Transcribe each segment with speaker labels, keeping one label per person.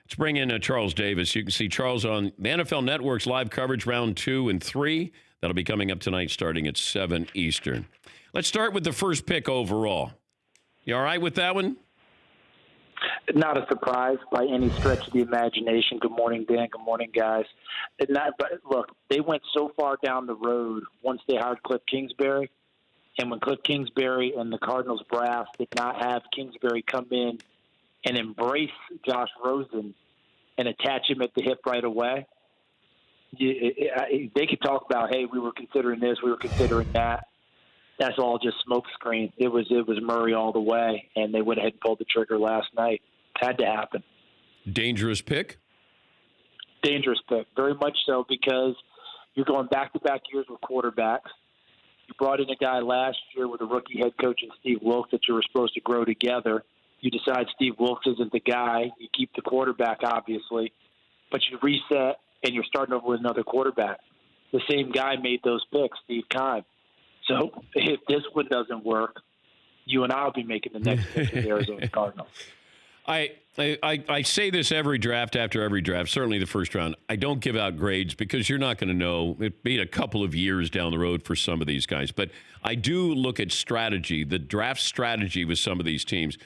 Speaker 1: Let's bring in Charles Davis. You can see Charles on the NFL Network's live coverage, round 2 and 3. That'll be coming up tonight starting at 7 Eastern. Let's start with the first pick overall. You all right with that one?
Speaker 2: Not a surprise by any stretch of the imagination. Good morning, Dan. Good morning, guys. But look, they went so far down the road once they hired Cliff Kingsbury. And when Cliff Kingsbury and the Cardinals brass did not have Kingsbury come in and embrace Josh Rosen and attach him at the hip right away, they could talk about, hey, we were considering this, we were considering that. That's all just smokescreen. It was Murray all the way, and they went ahead and pulled the trigger last night. Had to happen.
Speaker 1: Dangerous pick?
Speaker 2: Dangerous pick, very much so, because you're going back-to-back years with quarterbacks. You brought in a guy last year with a rookie head coach in Steve Wilks that you were supposed to grow together. You decide Steve Wilks isn't the guy. You keep the quarterback, obviously, but you reset, and you're starting over with another quarterback. The same guy made those picks, Steve Keim. So if this one doesn't work, you and I will be making the next pick of the Arizona Cardinals.
Speaker 1: I say this every draft after every draft, certainly the first round. I don't give out grades because you're not going to know. It'd be a couple of years down the road for some of these guys. But I do look at strategy, the draft strategy with some of these teams.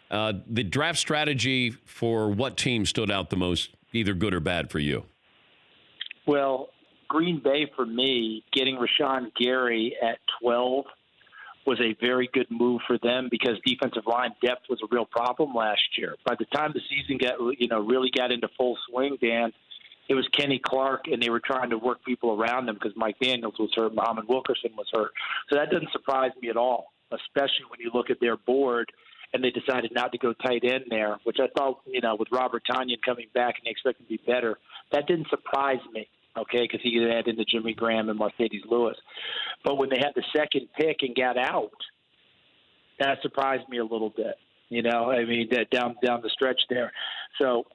Speaker 1: The draft strategy for what team stood out the most, either good or bad for you?
Speaker 2: Well, Green Bay, for me, getting Rashawn Gary at 12 was a very good move for them because defensive line depth was a real problem last year. By the time the season really got into full swing, Dan, it was Kenny Clark, and they were trying to work people around them because Mike Daniels was hurt, Muhammad Wilkerson was hurt. So that doesn't surprise me at all, especially when you look at their board and they decided not to go tight end there, which I thought, with Robert Tonyan coming back and they expect him to be better, that didn't surprise me. Okay, because he could add into Jimmy Graham and Mercedes Lewis. But when they had the second pick and got out, that surprised me a little bit. That down the stretch there. So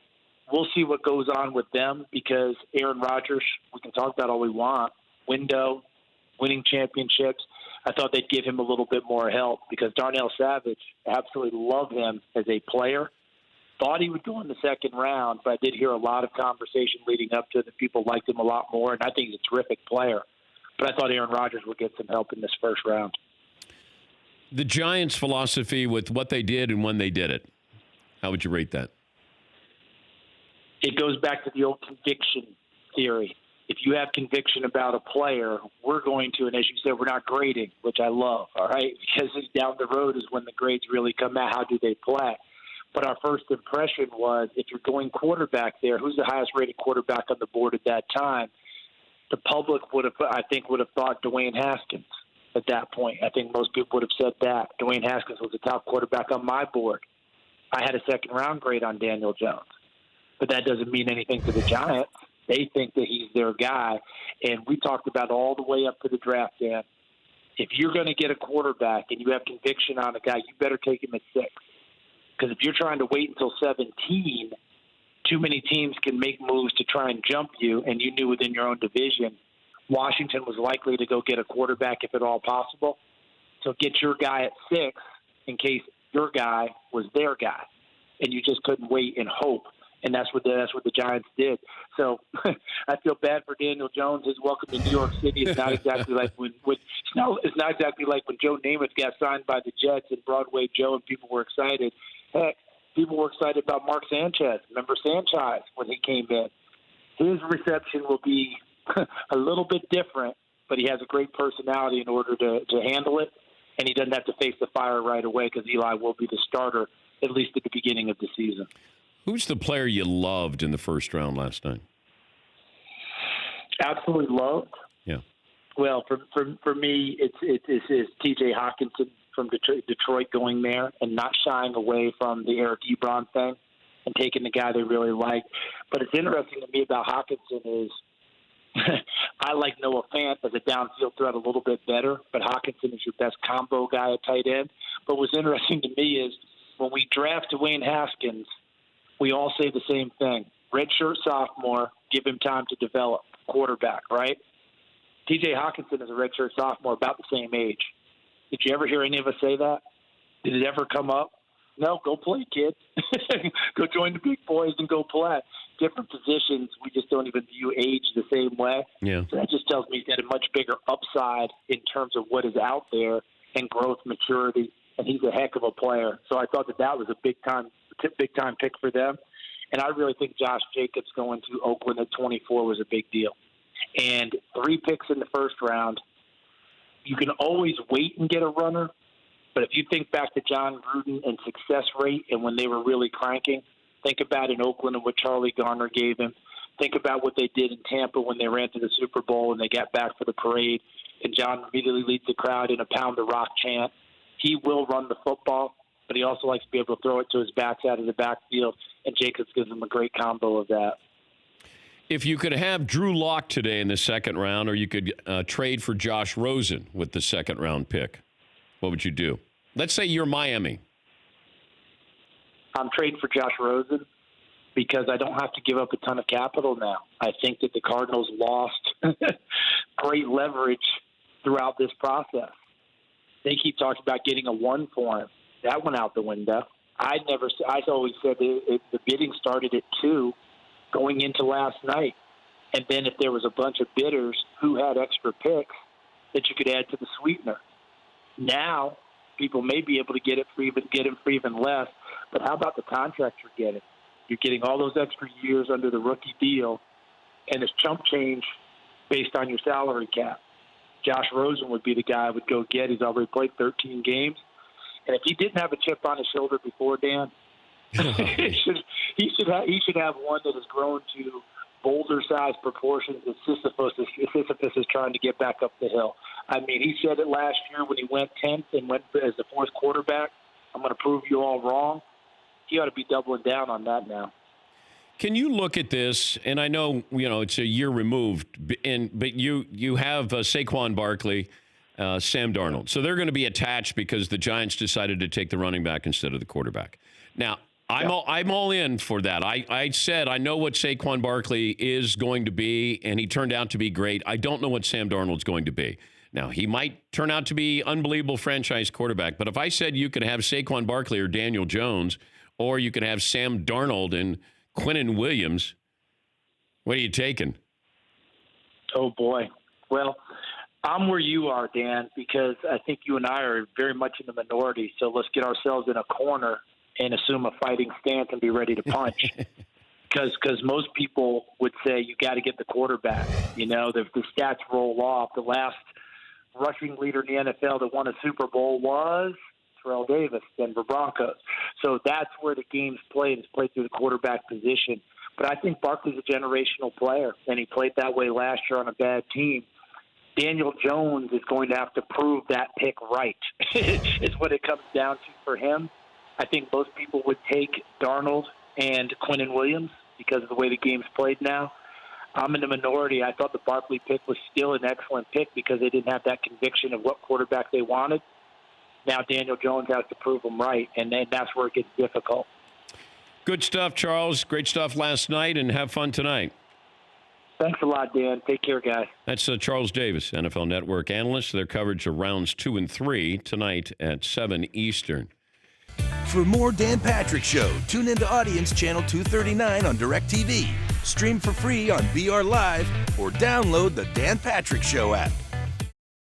Speaker 2: we'll see what goes on with them because Aaron Rodgers, we can talk about all we want, winning championships. I thought they'd give him a little bit more help because Darnell Savage, absolutely love him as a player. Thought he would go in the second round, but I did hear a lot of conversation leading up to it that people liked him a lot more, and I think he's a terrific player. But I thought Aaron Rodgers would get some help in this first round.
Speaker 1: The Giants' philosophy with what they did and when they did it, how would you rate that?
Speaker 2: It goes back to the old conviction theory. If you have conviction about a player, we're going to, and as you said, we're not grading, which I love, all right? Because down the road is when the grades really come out. How do they play? But our first impression was, if you're going quarterback there, who's the highest-rated quarterback on the board at that time? The public would have thought Dwayne Haskins at that point. I think most people would have said that. Dwayne Haskins was the top quarterback on my board. I had a second-round grade on Daniel Jones. But that doesn't mean anything to the Giants. They think that he's their guy. And we talked about all the way up to the draft, Dan. If you're going to get a quarterback and you have conviction on a guy, you better take him at 6. Because if you're trying to wait until 17, too many teams can make moves to try and jump you, and you knew within your own division Washington was likely to go get a quarterback if at all possible. So get your guy at 6 in case your guy was their guy, and you just couldn't wait and hope. And that's what the Giants did. So I feel bad for Daniel Jones. His welcome to New York City is not exactly like it's not exactly like when Joe Namath got signed by the Jets and Broadway Joe, and people were excited. Heck, people were excited about Mark Sanchez. Remember Sanchez when he came in? His reception will be a little bit different, but he has a great personality in order to handle it, and he doesn't have to face the fire right away because Eli will be the starter, at least at the beginning of the season.
Speaker 1: Who's the player you loved in the first round last night?
Speaker 2: Absolutely loved?
Speaker 1: Yeah.
Speaker 2: Well, for me, it's T.J. Hawkinson from Detroit going there and not shying away from the Eric Ebron thing and taking the guy they really like. But it's interesting to me about Hawkinson is I like Noah Fant as a downfield threat a little bit better, but Hawkinson is your best combo guy at tight end. But what's interesting to me is when we draft Dwayne Haskins, we all say the same thing. Redshirt sophomore, give him time to develop. Quarterback, right? T.J. Hawkinson is a redshirt sophomore, about the same age. Did you ever hear any of us say that? Did it ever come up? No, go play, kid. Go join the big boys and go play. Different positions, we just don't even view age the same way.
Speaker 1: Yeah.
Speaker 2: So that just tells me he's got a much bigger upside in terms of what is out there and growth, maturity, and he's a heck of a player. So I thought that was a big time pick for them. And I really think Josh Jacobs going to Oakland at 24 was a big deal. And 3 picks in the first round, you can always wait and get a runner. But if you think back to John Gruden and success rate and when they were really cranking, think about in Oakland and what Charlie Garner gave him. Think about what they did in Tampa when they ran to the Super Bowl and they got back for the parade. And John immediately leads the crowd in a pound the rock chant. He will run the football, but he also likes to be able to throw it to his backside of the backfield, and Jacobs gives him a great combo of that.
Speaker 1: If you could have Drew Lock today in the second round, or you could trade for Josh Rosen with the second round pick, what would you do? Let's say you're Miami.
Speaker 2: I'm trading for Josh Rosen because I don't have to give up a ton of capital now. I think that the Cardinals lost great leverage throughout this process. They keep talking about getting a 1 for him. That went out the window. I always said the bidding started at 2 going into last night. And then if there was a bunch of bidders who had extra picks that you could add to the sweetener. Now people may be able to get him for even less. But how about the contract you're getting? You're getting all those extra years under the rookie deal, and it's chump change based on your salary cap. Josh Rosen would be the guy I would go get. He's already played 13 games. And if he didn't have a chip on his shoulder before, Dan, he should have one that has grown to boulder-sized proportions that Sisyphus is trying to get back up the hill. I mean, he said it last year when he went 10th and went as the 4th quarterback. I'm going to prove you all wrong. He ought to be doubling down on that now.
Speaker 1: Can you look at this? And I know it's a year removed, but you have Saquon Barkley, Sam Darnold, so they're going to be attached because the Giants decided to take the running back instead of the quarterback. Now, I'm all in for that. I said I know what Saquon Barkley is going to be, and he turned out to be great. I don't know what Sam Darnold's going to be. Now, he might turn out to be unbelievable franchise quarterback, but if I said you could have Saquon Barkley or Daniel Jones, or you could have Sam Darnold and Quinnen Williams, what are you taking?
Speaker 2: Oh, boy. Well, I'm where you are, Dan, because I think you and I are very much in the minority, so let's get ourselves in a corner and assume a fighting stance and be ready to punch. Because most people would say you got to get the quarterback. The stats roll off. The last rushing leader in the NFL that won a Super Bowl was Terrell Davis, Denver Broncos. So that's where the game's played. It's played through the quarterback position. But I think Barkley's a generational player, and he played that way last year on a bad team. Daniel Jones is going to have to prove that pick right, is what it comes down to for him. I think most people would take Darnold and Quinnen Williams because of the way the game's played now. I'm in the minority. I thought the Barkley pick was still an excellent pick because they didn't have that conviction of what quarterback they wanted. Now Daniel Jones has to prove them right, and then that's where it gets difficult.
Speaker 1: Good stuff, Charles. Great stuff last night, and have fun tonight.
Speaker 2: Thanks a lot, Dan. Take care, guys.
Speaker 1: That's Charles Davis, NFL Network analyst. Their coverage of rounds 2 and 3 tonight at 7 Eastern.
Speaker 3: For more Dan Patrick Show, tune into Audience Channel 239 on DirecTV. Stream for free on BR Live or download the Dan Patrick Show app.